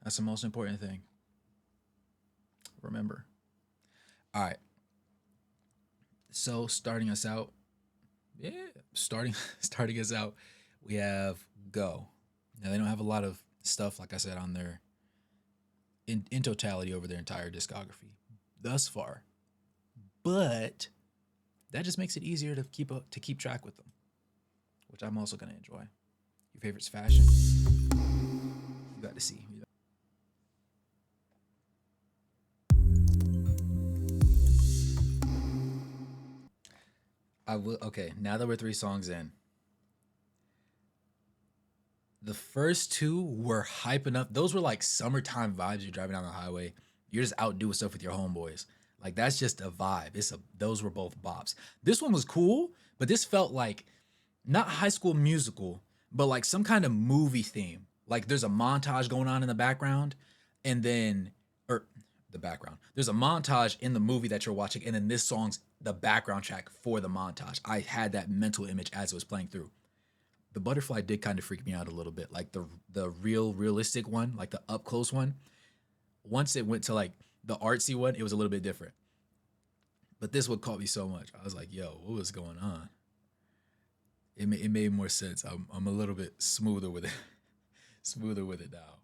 That's the most important thing. Remember. All right. So starting us out, yeah, starting us out, we have Go. Now they don't have a lot of stuff, like I said, on their in totality over their entire discography thus far, but that just makes it easier to keep track with them, which I'm also gonna enjoy. Your favorite's fashion. You got to see. I will. Okay, now that we're 3 songs in, the first two were hyping up. Those were like summertime vibes. You're driving down the highway. You're just out doing stuff with your homeboys. Like that's just a vibe. Those were both bops. This one was cool, but this felt like not High School Musical, but like some kind of movie theme. Like there's a montage going on in the background, and then or the background. There's a montage in the movie that you're watching, and then this song's the background track for the montage. I had that mental image as it was playing through. The butterfly did kind of freak me out a little bit, like the realistic one, like the up close one. Once it went to like the artsy one, it was a little bit different. But this one caught me so much. I was like, "Yo, what was going on?" It made more sense. I'm a little bit smoother with it, smoother with it now.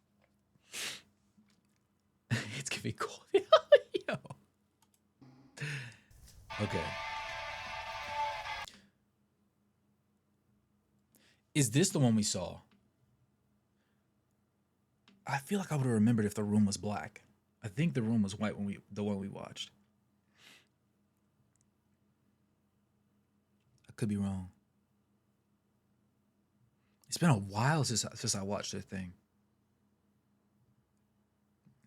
It's gonna be cool, yo. Okay. Is this the one we saw? I feel like I would have remembered if the room was black. I think the room was white when the one we watched. I could be wrong. It's been a while since I watched the thing.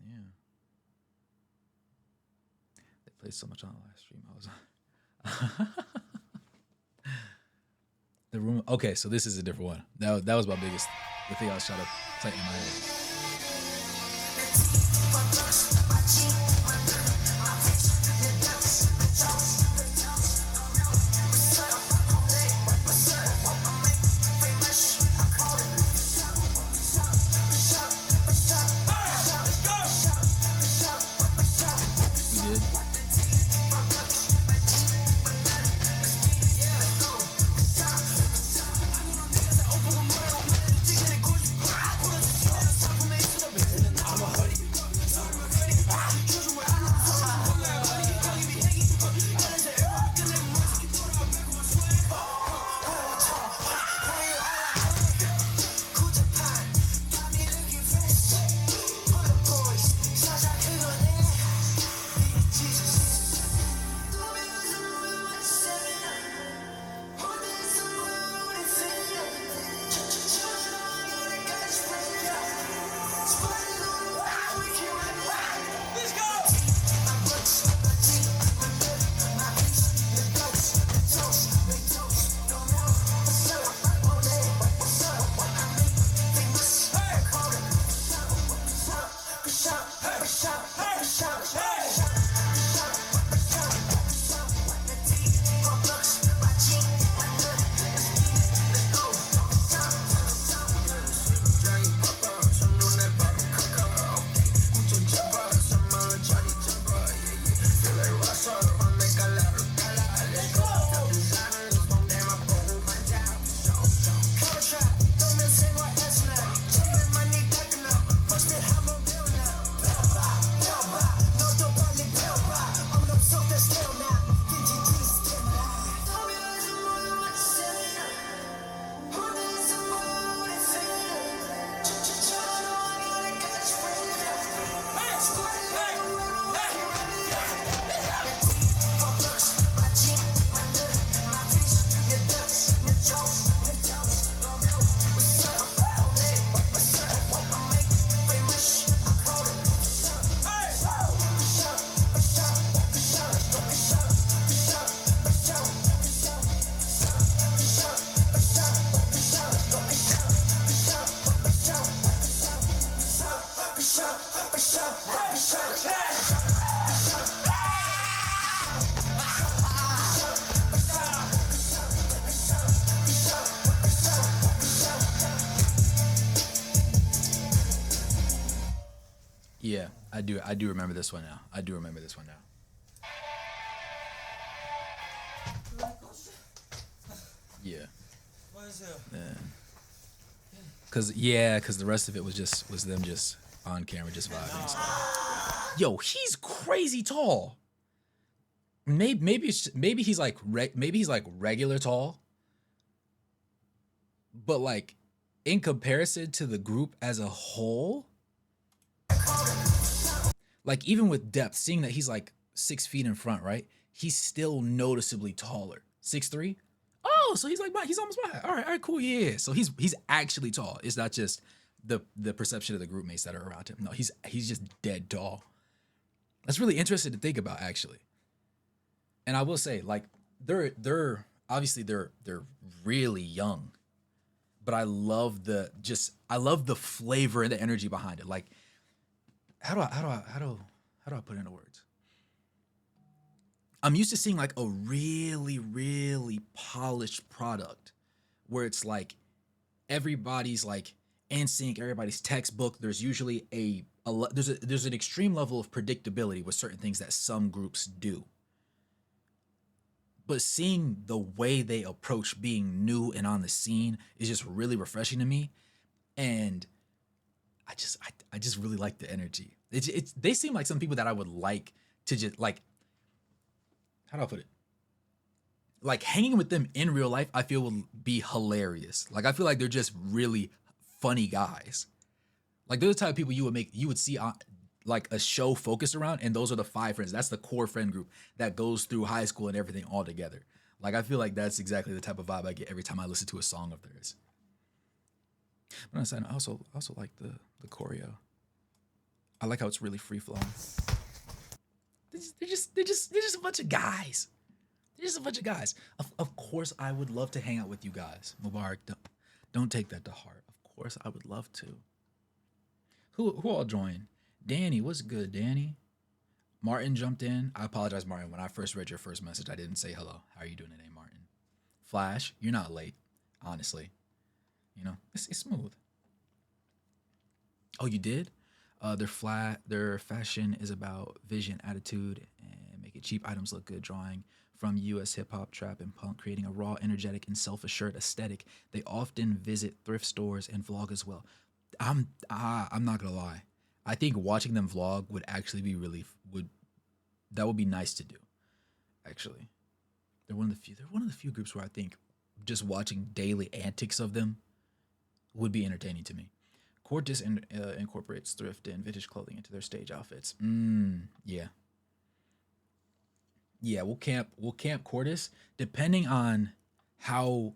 Yeah. They played so much on the last stream. I was the room. Okay, so this is a different one. That was my biggest. The thing I was trying to play in my head. Yeah, I do. I do remember this one now. I do remember this one now. Yeah. Cause the rest of it was them just on camera just vibing. So. Yo, he's crazy tall. Maybe he's like maybe he's like regular tall, but like in comparison to the group as a whole, like even with depth, seeing that he's like 6 feet in front, right? He's still noticeably taller. 6'3". Oh, so he's almost my height. All right, cool, yeah. So he's actually tall. It's not just the perception of the group mates that are around him. No, he's just dead tall. That's really interesting to think about, actually. And I will say, like, they're obviously they're really young, but I love the flavor and the energy behind it. Like, how do I put it into words? I'm used to seeing like a really polished product where it's like everybody's like in sync, everybody's textbook. There's usually there's an extreme level of predictability with certain things that some groups do. But seeing the way they approach being new and on the scene is just really refreshing to me. And I just really like the energy. They seem like some people that I would like to just like, how do I put it? Like hanging with them in real life, I feel will be hilarious. Like I feel like they're just really funny guys. Like they're the type of people you would see on like a show focused around, and those are the five friends. That's the core friend group that goes through high school and everything all together. Like I feel like that's exactly the type of vibe I get every time I listen to a song of theirs. But I also like the choreo. I like how it's really free flowing. They're just a bunch of guys. They're just a bunch of guys. Of course, I would love to hang out with you guys. Mubarak, don't take that to heart. Of course, I would love to. Who all joined? Danny, what's good, Danny? Martin jumped in. I apologize, Martin. When I first read your first message, I didn't say hello. How are you doing today, Martin? Flash, you're not late, honestly. You know, it's smooth. Oh, you did? Their fashion is about vision, attitude, and making cheap items look good. Drawing from U.S. hip hop, trap, and punk, creating a raw, energetic, and self-assured aesthetic. They often visit thrift stores and vlog as well. I'm not gonna lie. I think watching them vlog would actually be really would that would be nice to do. Actually, they're one of the few groups where I think just watching daily antics of them would be entertaining to me. Cortis incorporates thrift and vintage clothing into their stage outfits. Yeah, yeah. We'll camp Cortis depending on how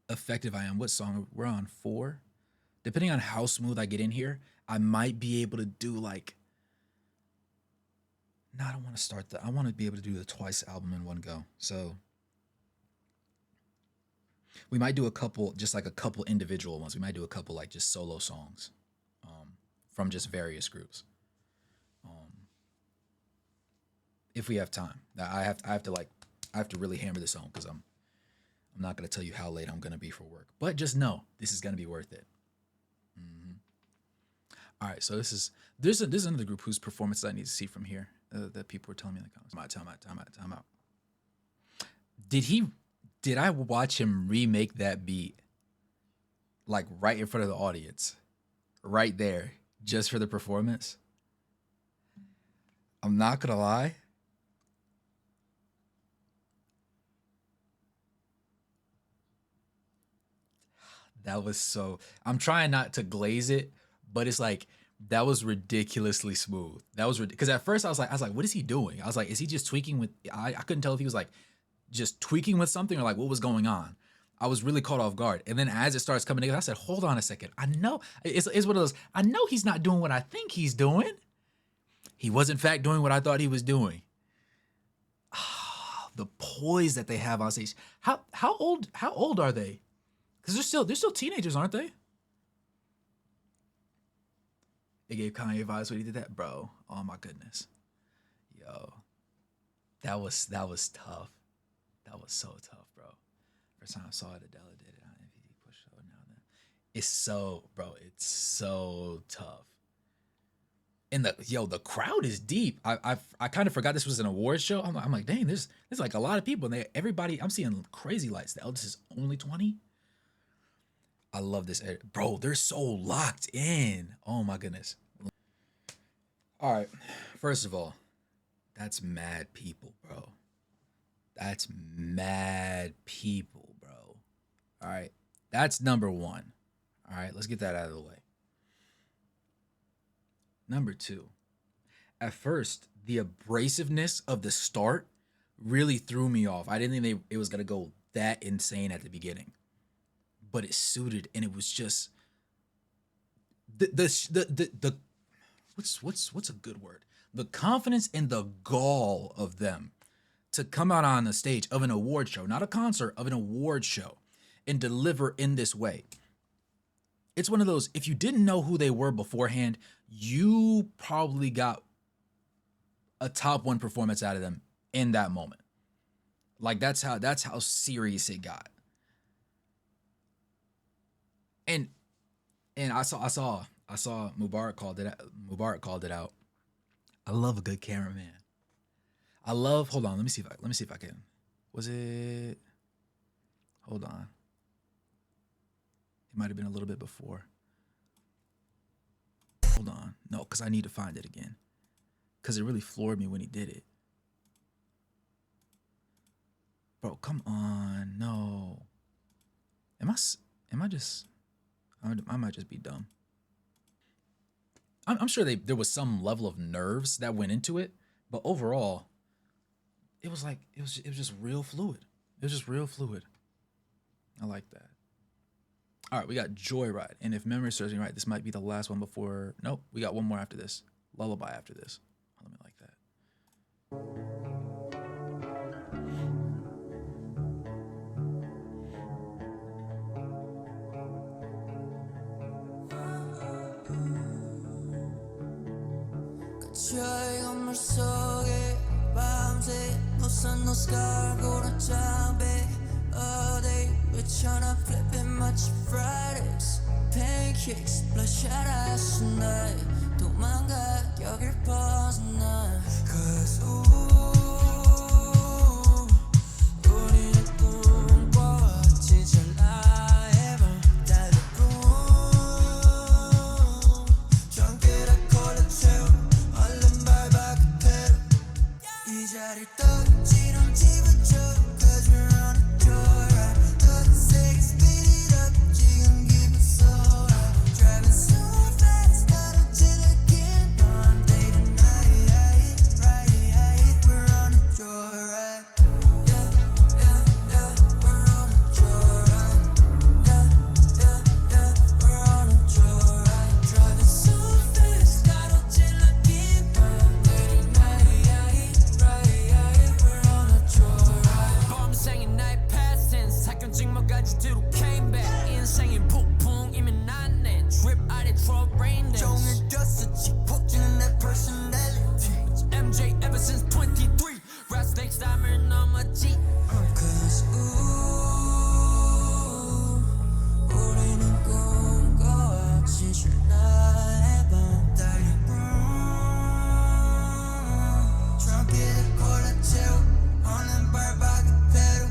effective I am. What song we're on 4? Depending on how smooth I get in here, I might be able to do like. No, I don't want to start that. I want to be able to do the Twice album in one go. So we might do a couple, just like a couple individual ones. We might do a couple like just solo songs, from just various groups. Um, if we have time, I have to really hammer this home because I'm not gonna tell you how late I'm gonna be for work, but just know this is gonna be worth it. Mm-hmm. All right, so there's another group whose performance I need to see from here that people were telling me in the comments. Time out. Did he? Did I watch him remake that beat like right in front of the audience, right there, just for the performance? I'm not gonna lie. That was so. I'm trying not to glaze it, but it's like that was ridiculously smooth. That was because at first I was like, what is he doing? I was like, is he just tweaking with? I couldn't tell if he was like just tweaking with something or like what was going on. I was really caught off guard. And then as it starts coming together, I said, hold on a second. I know it's one of those. I know he's not doing what I think he's doing. He was in fact doing what I thought he was doing. The poise that they have on stage. How old are they? Because they're still teenagers, aren't they? They gave Kanye vibes when he did that, bro. Oh my goodness, yo, that was tough. That was so tough, bro. First time I saw it, Adele did it on MVD push show. Now then, it's so, bro. It's so tough. And the crowd is deep. I kind of forgot this was an award show. I'm like, dang, there's like a lot of people. And everybody, I'm seeing crazy lights. The eldest is only 20. I love this, bro. They're so locked in. Oh my goodness. All right. First of all, that's mad people, bro. That's mad people, bro. All right. That's number one. All right. Let's get that out of the way. Number two, at first, the abrasiveness of the start really threw me off. I didn't think it was going to go that insane at the beginning, but it suited, and it was just the what's a good word? The confidence and the gall of them to come out on the stage of an award show, not a concert, of an award show, and deliver in this way. It's one of those, if you didn't know who they were beforehand, you probably got a top one performance out of them in that moment. Like that's how serious it got. And I saw Mubarak called it out. Mubarak called it out. I love a good cameraman. I love, hold on, let me see if I can. Was it, hold on. It might have been a little bit before. Hold on. No, because I need to find it again. Because it really floored me when he did it. Bro, come on. No. Am I just, I might just be dumb. I'm sure there was some level of nerves that went into it, but overall, it was like, it was just real fluid. It was just real fluid. I like that. All right, we got Joyride. And if memory serves me right, this might be the last one before. Nope, we got one more after this. Lullaby after this. Let me like that. 저희 건물 속에 밤새 노선 노스car고는 장배 All day we're tryna flip it much Fridays Pancakes bloodshot eyes tonight 도망가 여길 벗어나 Cause 우리는 꿈꿔 진짜 나의 밤 달려고 전기를 걸어 채워 얼른 밟아 그대로 이 자리를 떠지름 집어줘 Cause we're on a joyride 더 세게 speed it up 지금 기분 so high Driving so fast 가로질러긴 on day to night right we're on a joyride yeah we're on a joyride yeah we're on a joyride Driving so fast 가로질러긴 on day to night right we're on a joyride 범생인 나의 past은 사건 직모까지 뒤로 came back 인생의 폭풍이면 난내 drip 아래 drop rain dance 종일 꼈었지 폭주는 내 personality MJ ever since 23 rat snakes 담을 넘었지 Cause 우리는 꿈꿔 진실 나의 밤 달려 전기를 골라 채워 얼른 밟아 그대로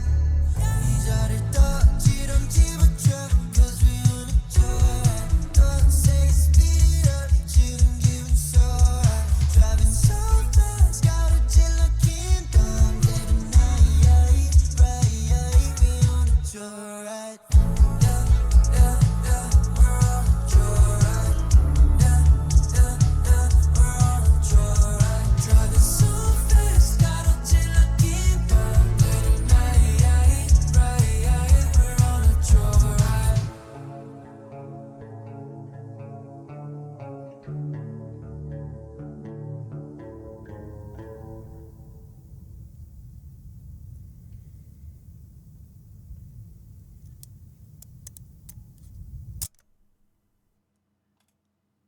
이 자리를 떠지름 집어줘 Cause we on a joyride 더 세게 speed it up 지금 기분 so high Driving so fast 가로질러긴 밤 day to night right we on a joyride yeah we're on a joyride yeah we're on a joyride Driving so fast 가로질러긴 밤 day to night right we're on a joyride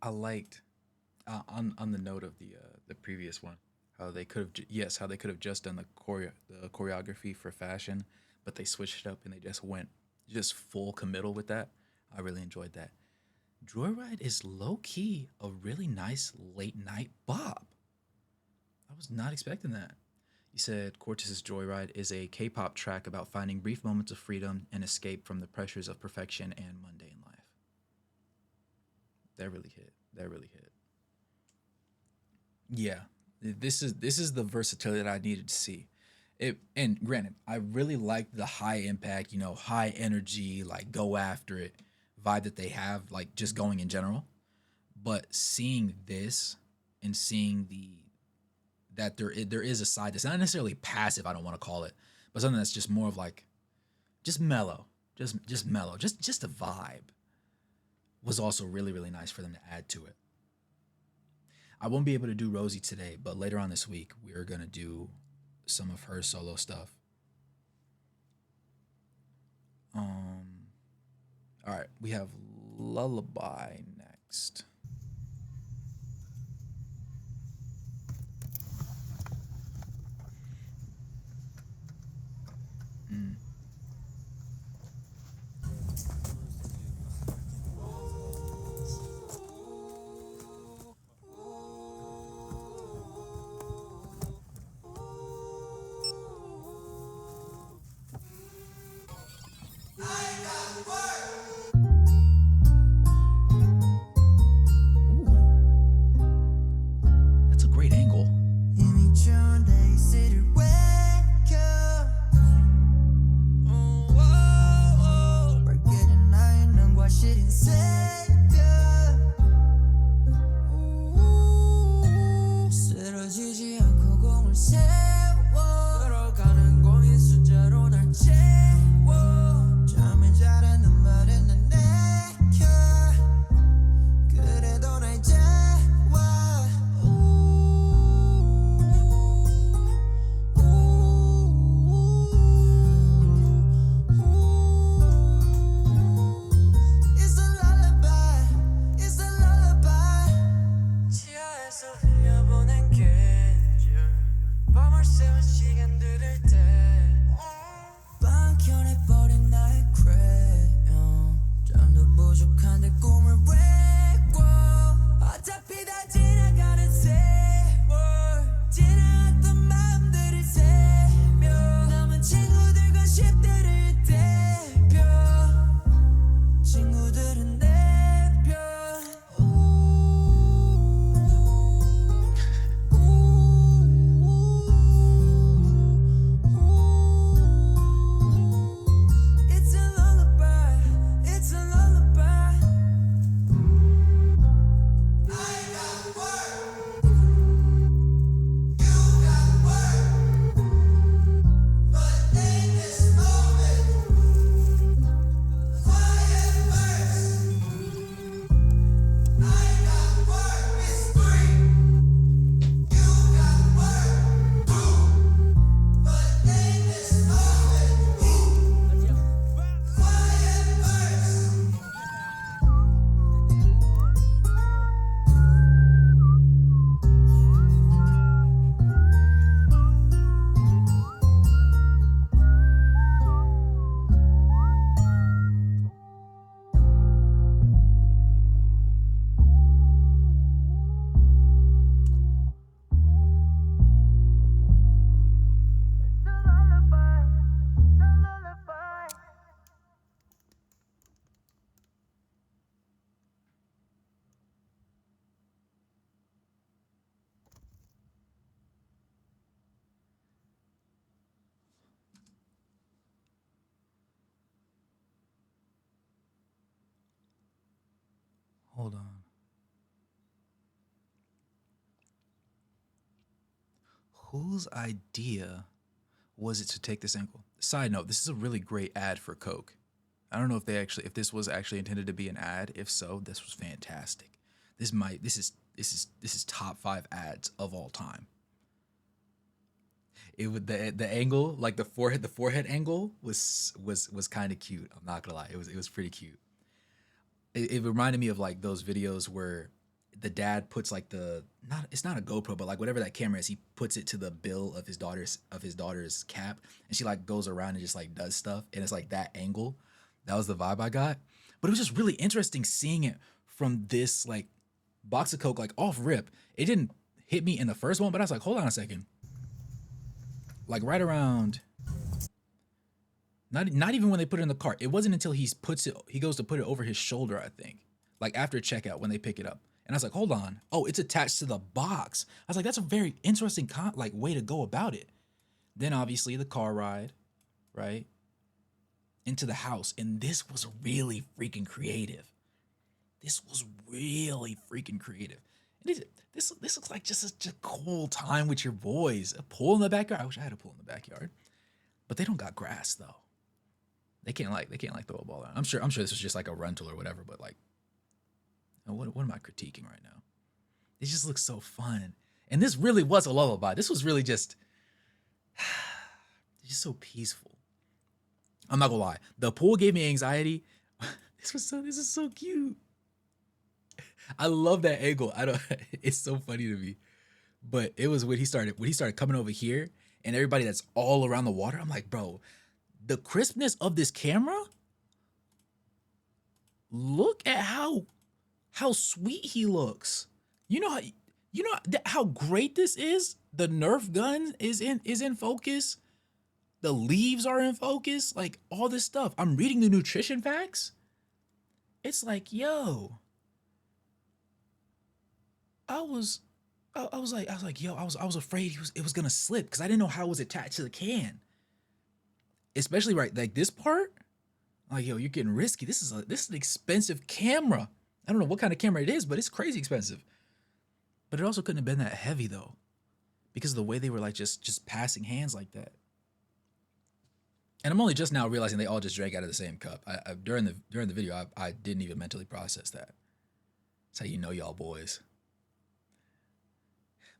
I liked, on the note of the previous one, how they could have, yes, how they could have just done the choreography for fashion, but they switched it up and they just went just full committal with that. I really enjoyed that. Joyride is low key a really nice late night bop. I was not expecting that. You said Cortis's Joyride is a K pop track about finding brief moments of freedom and escape from the pressures of perfection and mundane life. That really hit. That really hit. Yeah, this is the versatility that I needed to see. It and granted, I really liked the high impact, high energy, like go after it vibe that they have, like just going in general. But seeing this and seeing that there is a side that's not necessarily passive, I don't want to call it, but something that's just more of like just mellow, just mellow, just a vibe was also really really nice for them to add to it. I won't be able to do Rosie today, but later on this week we are gonna do some of her solo stuff. Um, all right, we have Lullaby next. Mm. Ooh, that's a great angle. 이미 좋은 데이스를 wake up 밝게는 나의 눈과 시린 새벽 쓰러지지 않고 공을 세워 걸어가는 공인 숫자로 날 채워 잠이 잘 않는 말은 난 내켜 그래도 날 재워 It's a lullaby, it's a lullaby 지하에서 흘려보낸 계절 밤을 새운 시간들을 때 방켜내버린 나의 crayon 잠도 부족한데 꿈을 왜 꿔 어차피 다 지나가는 세월 지나갔던 마음들을 세며 남은 친구들과 10대를 대표 친구들은 내 편. It's a lullaby, it's a lullaby. I got work, you got work, but in this moment, quiet first. I got work, it's three. You got work, two. But in this moment, quiet first. Hold on. Whose idea was it to take this angle? Side note, this is a really great ad for Coke. I don't know if this was actually intended to be an ad. If so, this was fantastic. This is top 5 ads of all time. It would the angle, like the forehead angle was kind of cute. I'm not gonna lie, it was pretty cute. It reminded me of like those videos where the dad puts like the not it's not a GoPro, but like whatever that camera is, he puts it to the bill of his daughter's cap, and she like goes around and just like does stuff, and it's like that angle. That was the vibe I got, but it was just really interesting seeing it from this like box of Coke, like off rip. It didn't hit me in the first one, but I was like, hold on a second. Like right around, not even when they put it in the cart. It wasn't until he goes to put it over his shoulder, I think. Like after checkout when they pick it up. And I was like, hold on. Oh, it's attached to the box. I was like, that's a very interesting like way to go about it. Then obviously the car ride, right? Into the house. And this was really freaking creative. This was really freaking creative. And this looks like just such a cool time with your boys. A pool in the backyard. I wish I had a pool in the backyard. But they don't got grass though. They can't throw a ball out. I'm sure this was just like a rental or whatever, but like what am I critiquing right now? It just looks so fun. And this really was a lullaby. This was really just so peaceful. I'm not gonna lie. The pool gave me anxiety. This is so cute. I love that angle. I don't it's so funny to me. But it was when he started coming over here and everybody that's all around the water. I'm like, bro, the crispness of this camera. Look at how sweet he looks. How great this is. The Nerf gun is in focus. The leaves are in focus. Like all this stuff. I'm reading the nutrition facts. It's like, yo. I was like, yo, I was afraid it was gonna slip because I didn't know how it was attached to the can. Especially right like this part. Like, yo, you're getting risky. This is an expensive camera. I don't know what kind of camera it is, but it's crazy expensive. But it also couldn't have been that heavy though, because of the way they were like just passing hands like that. And I'm only just now realizing they all just drank out of the same cup. I during the video, I didn't even mentally process that. That's how you know y'all boys.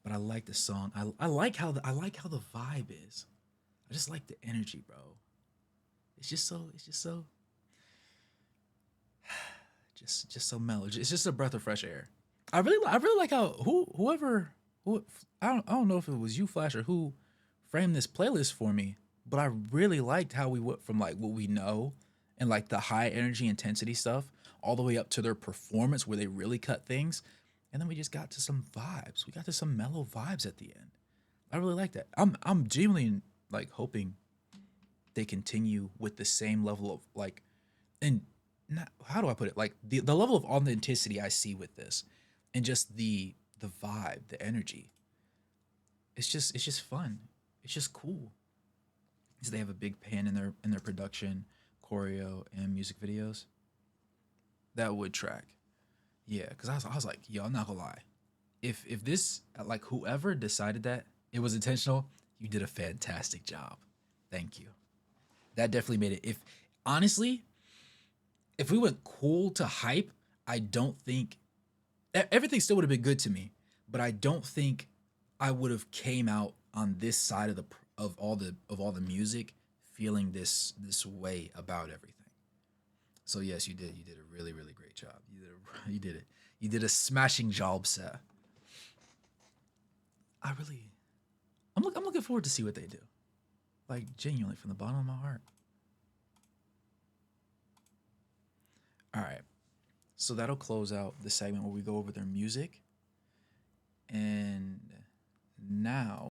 But I like the song. I like how the vibe is. I just like the energy, bro. It's just so just so mellow. It's just a breath of fresh air. I really like how whoever I don't know if it was you, Flash, or who framed this playlist for me, but I really liked how we went from like what we know and like the high energy intensity stuff all the way up to their performance where they really cut things, and then we just got to some vibes. We got to some mellow vibes at the end. I really like that. I'm genuinely like hoping they continue with the same level of like, and not, how do I put it? Like the level of authenticity I see with this, and just the vibe, the energy. It's just fun. It's just cool. Because they have a big pan in their production, choreo, and music videos. That would track. Yeah, because I was like, yo, I'm not gonna lie. If this like whoever decided that it was intentional, you did a fantastic job. Thank you. That definitely made it. If honestly, if we went cool to hype, I don't think everything still would have been good to me, but I don't think I would have came out on this side of all the music feeling this way about everything. So yes, you did. You did a really really great job. You did it. You did a smashing job, sir. I'm looking forward to see what they do. Like genuinely from the bottom of my heart. All right. So that'll close out the segment where we go over their music. And now